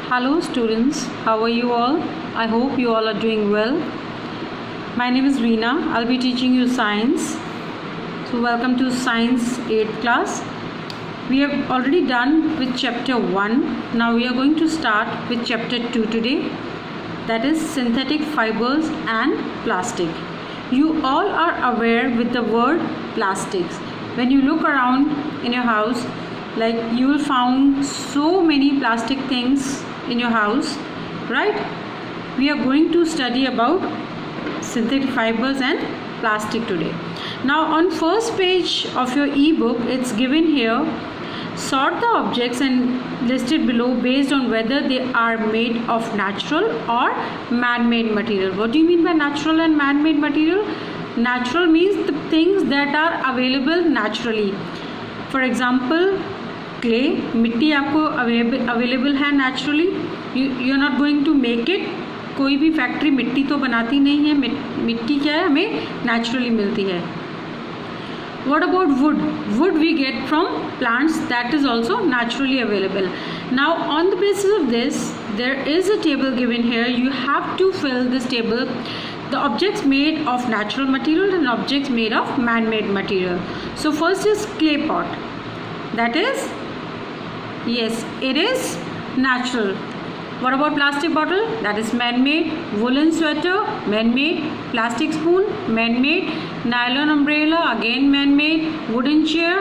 Hello students, how are you all? I hope you all are doing well. My name is Reena. I'll be teaching you science. So welcome to science 8th class. We have already done with chapter 1. Now we are going to start with chapter 2 today. That is synthetic fibers and plastic. You all are aware with the word plastics. When you look around in your house, like you will find so many plastic things in your house, right? We are going to study about synthetic fibers and plastic today. Now on first page of your ebook, it's given here, sort the objects and listed below based on whether they are made of natural or man-made material. What do you mean by natural and man-made material? Natural means the things that are available naturally. For example, clay, मिट्टी आपको available है naturally. You are not going to make it. कोई भी factory मिट्टी तो बनाती नहीं है. मिट्टी क्या है, हमें नेचुरली मिलती है. What about wood? Wood we get from plants, that is also naturally available. Now on the basis of this, there is a table given here. You have to fill this table, the objects made of natural material and objects made of man-made material. So first is clay pot. That is, yes, it is natural. What about plastic bottle? That is man-made. Woolen sweater, man-made. Plastic spoon, man-made. Nylon umbrella, again man-made. Wooden chair.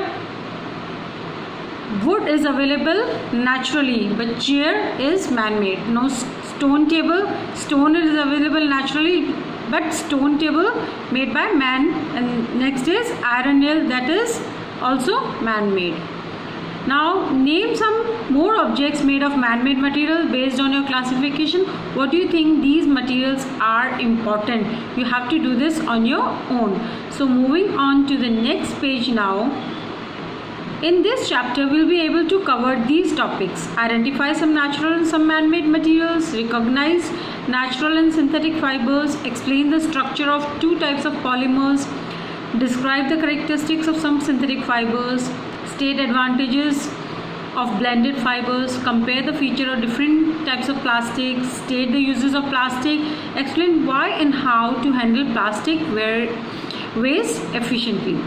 Wood is available naturally, but chair is man-made. No stone table. Stone is available naturally, but stone table made by man. And next is iron nail, that is also man-made. Now name some more objects made of man-made material based on your classification. What do you think these materials are important? You have to do this on your own. So moving on to the next page now. In this chapter we'll be able to cover these topics. Identify some natural and some man-made materials, recognize natural and synthetic fibers, explain the structure of two types of polymers, describe the characteristics of some synthetic fibers, state advantages of blended fibers, compare the feature of different types of plastics, state the uses of plastic, explain why and how to handle plastic waste efficiently.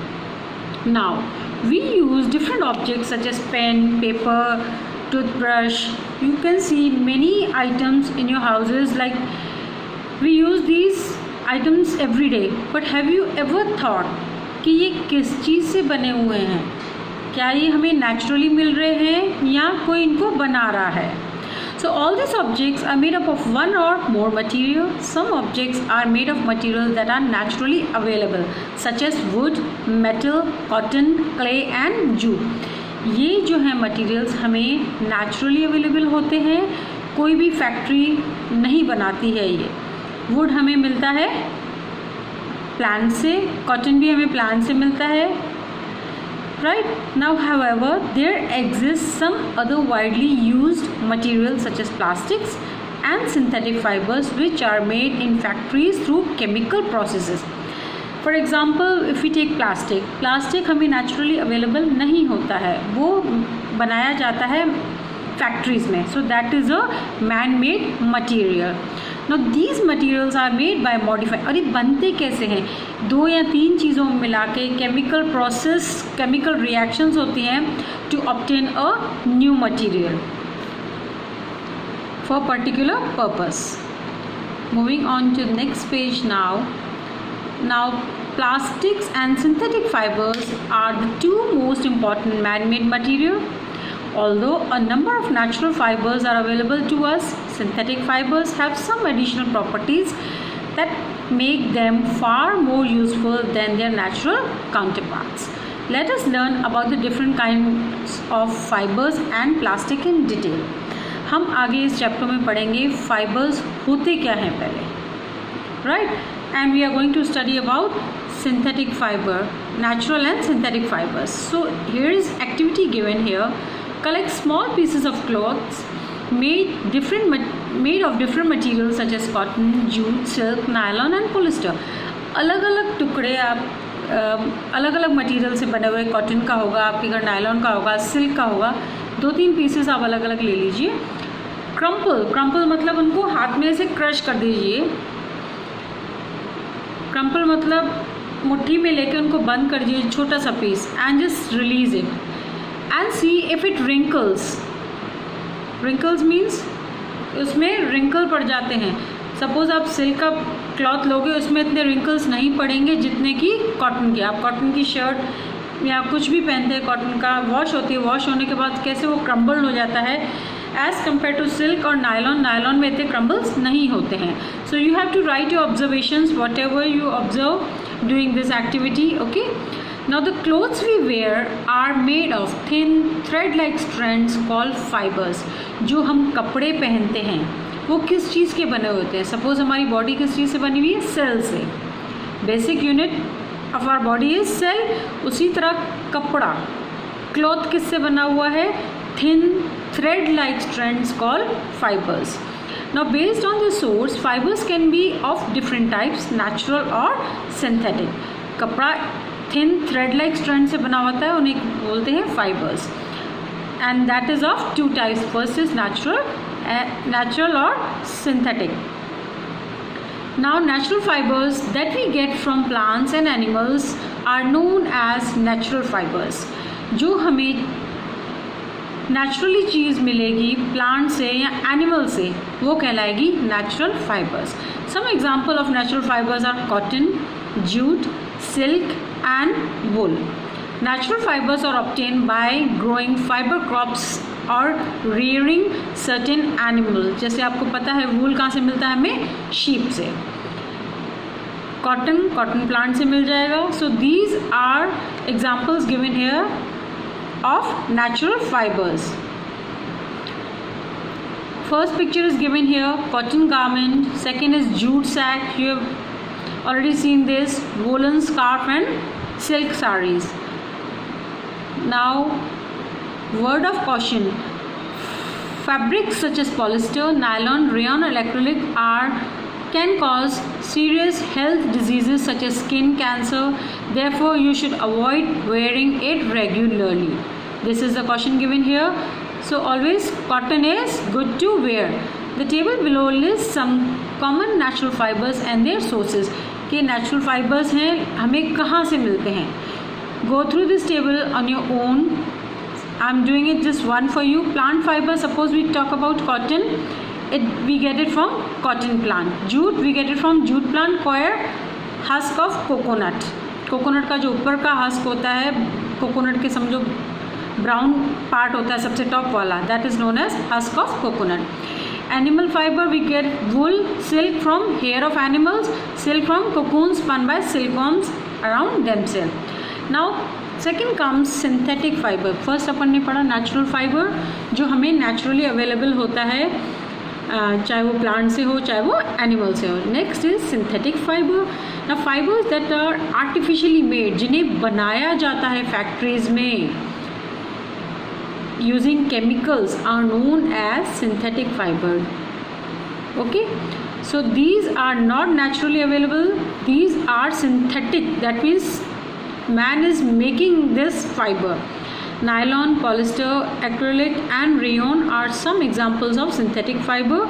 Now we use different objects such as pen, paper, toothbrush. You can see many items in your houses, like we use these items every day. But have you ever thought कि ये किस चीज़ से बने हुए हैं? क्या ये हमें नेचुरली मिल रहे हैं या कोई इनको बना रहा है? So all these objects are made up of one or more material. Some objects are made of materials that are naturally available, such as wood, metal, cotton, clay and jute. ये जो है materials हमें naturally available होते हैं. कोई भी factory नहीं बनाती है ये. wood हमें मिलता है प्लांट से, कॉटन भी हमें प्लांट से मिलता है. Right now, however, there exists some other widely used materials such as plastics and synthetic fibers which are made in factories through chemical processes. For example, if we take plastic हमें naturally available नहीं होता है, वो बनाया जाता है factories में. So that is a man-made material. Now these materials are made by modifying. और ये बनते कैसे हैं? 2 या 3 चीज़ों में मिला के chemical reactions होती हैं to obtain a new material for particular purpose. Moving on to the next page now. Now plastics and synthetic fibers are the two most important man-made material. Although a number of natural fibers are available to us, synthetic fibers have some additional properties that make them far more useful than their natural counterparts. Let us learn about the different kinds of fibers and plastic in detail. हम आगे इस chapter में पढ़ेंगे fibers होते क्या हैं पहले, right? And we are going to study about synthetic fiber, natural and synthetic fibers. So here is activity given here. Collect small pieces of cloths made of different materials such as cotton, jute, silk, nylon and polyester. अलग अलग टुकड़े आप अलग अलग material से बने हुए, cotton का होगा, आपके घर नायलॉन का होगा, सिल्क का होगा, 2-3 पीसेस आप अलग अलग ले लीजिए. क्रम्पल मतलब उनको हाथ में से क्रश कर दीजिए. क्रम्पल मतलब मुट्ठी में लेके उनको बंद कर दीजिए, छोटा सा piece, and just release it and see if it wrinkles. Wrinkles means उसमें रिंकल पड़ जाते हैं. सपोज आप सिल्क का क्लॉथ लोगे, उसमें इतने रिंकल्स नहीं पड़ेंगे जितने कि कॉटन के. आप कॉटन की शर्ट या कुछ भी पहनते हैं कॉटन का, वॉश होती है, वॉश होने के बाद कैसे वो क्रम्बल हो जाता है एज़ कम्पेयर टू सिल्क और नायलॉन में इतने क्रम्बल्स नहीं होते हैं. So you have to write your observations whatever you observe doing this activity. Okay, now the clothes we wear are made of thin thread like strands called fibers. जो हम कपड़े पहनते हैं वो किस चीज़ के बने होते हैं. सपोज हमारी बॉडी किस चीज़ से बनी हुई है, सेल से. Basic unit of our body is cell. उसी तरह कपड़ा, क्लॉथ किससे बना हुआ है, thin thread like strands called fibres. Now based on the source, fibers can be of different types, natural और synthetic. कपड़ा थिन थ्रेड लाइक स्ट्रैंड से बना होता है, उन्हें बोलते हैं fibres, and that is of two types. First is natural और synthetic. Now natural fibres that we get from plants and animals are known as natural fibres. जो हमें नेचुरली चीज़ मिलेगी प्लांट से या एनिमल से, वो कहलाएगी natural fibres. Some example of natural fibres are cotton, jute, silk and wool. Natural fibers are obtained by growing fiber crops or rearing certain animals. जैसे आपको पता है wool कहाँ से मिलता है हमें, sheep से. cotton plant से मिल जाएगा. So these are examples given here of natural fibers. First picture is given here, cotton garment. Second is jute sack. You have already seen this, woolen scarf and silk sarees. Now word of caution, fabrics such as polyester, nylon, rayon and acrylic can cause serious health diseases such as skin cancer. Therefore you should avoid wearing it regularly. This is the caution given here. So always cotton is good to wear. The table below lists some common natural fibers and their sources. कि natural fibres हैं हमें कहाँ से मिलते हैं. Go through this table on your own. I am doing it just one for you. Plant fibre, suppose we talk about cotton, we get it from cotton plant. Jute, we get it from jute plant. Coir, husk of coconut. Coconut का जो ऊपर का husk होता है, coconut के समझो brown part होता है सबसे टॉप वाला, that is known as husk of coconut. Animal fiber, we get wool, silk from hair of animals, silk from cocoons spun by silkworms around themselves. Now second comes synthetic fiber. First अपन ने पढ़ा natural fiber जो हमें naturally available होता है, चाहे वो plant से हो चाहे वो एनिमल से हो. Next is synthetic fibre. ना fibres that are artificially made, जिन्हें बनाया जाता है फैक्ट्रीज में using chemicals, are known as synthetic fiber. Okay, so these are not naturally available, these are synthetic, that means man is making this fiber. Nylon, polyester, acrylic and rayon are some examples of synthetic fiber.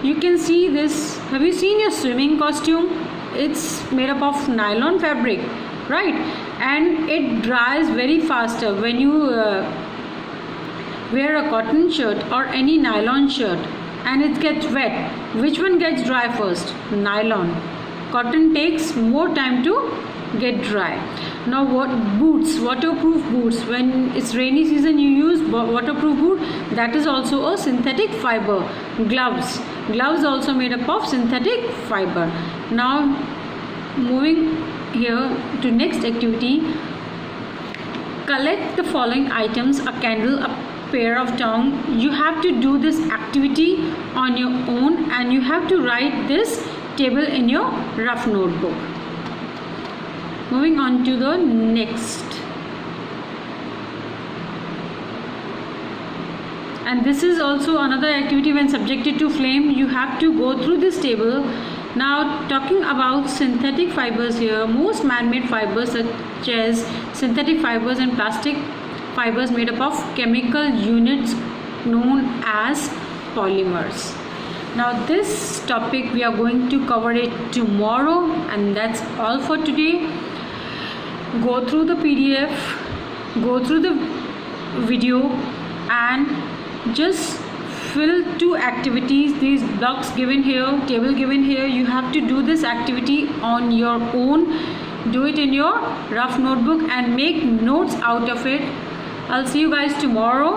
You can see this. Have you seen your swimming costume? It's made up of nylon fabric, right? And it dries very faster when you wear a cotton shirt or any nylon shirt and it gets wet. Which one gets dry first? Nylon. Cotton takes more time to get dry. Now what boots, waterproof boots, when it's rainy season you use waterproof boot, that is also a synthetic fiber. Gloves also made up of synthetic fiber. Now moving here to next activity, collect the following items: a candle, a pair of tongue. You have to do this activity on your own and you have to write this table in your rough notebook. Moving on to the next, and this is also another activity. When subjected to flame, you have to go through this table. Now talking about synthetic fibers here, most man-made fibers such as synthetic fibers and plastic fibers made up of chemical units known as polymers. Now this topic we are going to cover it tomorrow, and that's all for today. Go through the PDF, go through the video, and just fill 2 activities. These blocks given here, table given here, you have to do this activity on your own. Do it in your rough notebook and make notes out of it. I'll see you guys tomorrow.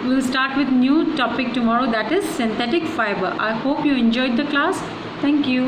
We'll start with new topic tomorrow, that is synthetic fiber. I hope you enjoyed the class. Thank you.